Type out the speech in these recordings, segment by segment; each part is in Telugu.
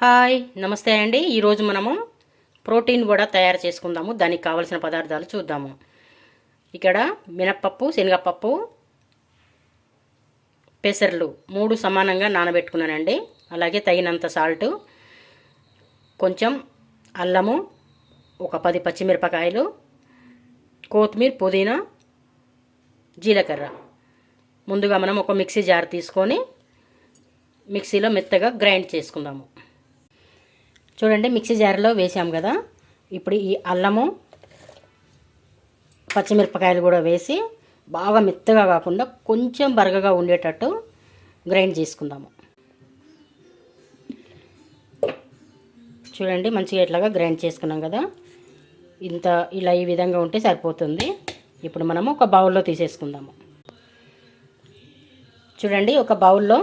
హాయ్ నమస్తే అండి. ఈరోజు మనము ప్రోటీన్ వడ తయారు చేసుకుందాము. దానికి కావలసిన పదార్థాలు చూద్దాము. ఇక్కడ మినప్పప్పు, శనగపప్పు, పెసర్లు 3 సమానంగా నానబెట్టుకున్నానండి. అలాగే తగినంత సాల్ట్, కొంచెం అల్లము, ఒక 10 పచ్చిమిరపకాయలు, కొత్తిమీర, పుదీనా, జీలకర్ర. ముందుగా మనం ఒక మిక్సీ జార్ తీసుకొని మిక్సీలో మెత్తగా గ్రైండ్ చేసుకుందాము. చూడండి, మిక్సీ జార్లో వేసాం కదా. ఇప్పుడు ఈ అల్లము, పచ్చిమిరపకాయలు కూడా వేసి బాగా మెత్తగా కాకుండా కొంచెం బరగగా ఉండేటట్టు గ్రైండ్ చేసుకుందాము. చూడండి, మంచిగా ఇట్లాగా గ్రైండ్ చేసుకున్నాం కదా. ఇలా ఈ విధంగా ఉంటే సరిపోతుంది. ఇప్పుడు మనము ఒక బౌల్లో తీసేసుకుందాము. చూడండి, ఒక బౌల్లో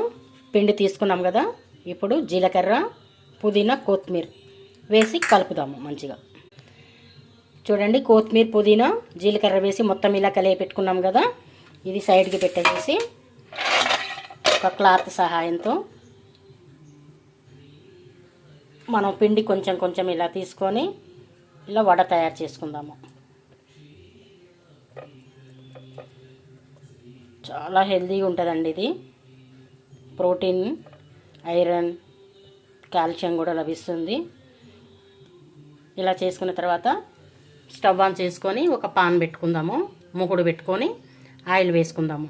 పిండి తీసుకున్నాం కదా. ఇప్పుడు జీలకర్ర, పుదీనా, కొత్తిమీర వేసి కలుపుదాము మంచిగా. చూడండి, కొత్తిమీర, పుదీనా, జీలకర్ర వేసి మొత్తం ఇలా కలిపి పెట్టుకున్నాం కదా. ఇది సైడ్కి పెట్టేసి ఒక క్లాత్ సహాయంతో మనం పిండి కొంచెం కొంచెం ఇలా తీసుకొని ఇలా వడ తయారు చేసుకుందాము. చాలా హెల్తీగా ఉంటుందండి ఇది. ప్రోటీన్, ఐరన్, కాల్షియం కూడా లభిస్తుంది. ఇలా చేసుకున్న తర్వాత స్టవ్ ఆన్ చేసుకొని ఒక పాన్ పెట్టుకుందాము. మూకుడు పెట్టుకొని ఆయిల్ వేసుకుందాము.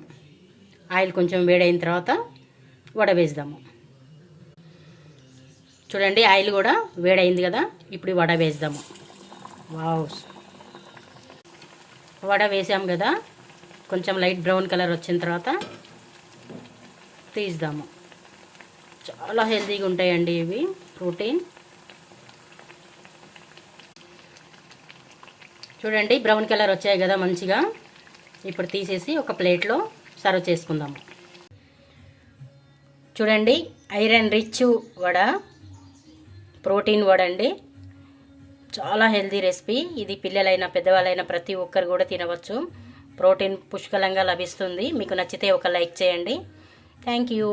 ఆయిల్ కొంచెం వేడైన తర్వాత వడ వేద్దాము. చూడండి, ఆయిల్ కూడా వేడైంది కదా. ఇప్పుడు వడ వేద్దాము. వావ్, వడ వేసాము కదా. కొంచెం లైట్ బ్రౌన్ కలర్ వచ్చిన తర్వాత తీద్దాము. చాలా హెల్తీగా ఉంటాయండి ఇవి ప్రోటీన్. చూడండి, బ్రౌన్ కలర్ వచ్చాయి కదా మంచిగా. ఇప్పుడు తీసేసి ఒక ప్లేట్లో సర్వ్ చేసుకుందాము. చూడండి, iron rich vada, protein vada అండి. చాలా హెల్తీ రెసిపీ ఇది. పిల్లలైనా పెద్దవాళ్ళైనా ప్రతి ఒక్కరు కూడా తినవచ్చు. ప్రోటీన్ పుష్కలంగా లభిస్తుంది. మీకు నచ్చితే ఒక లైక్ చేయండి. Thank you.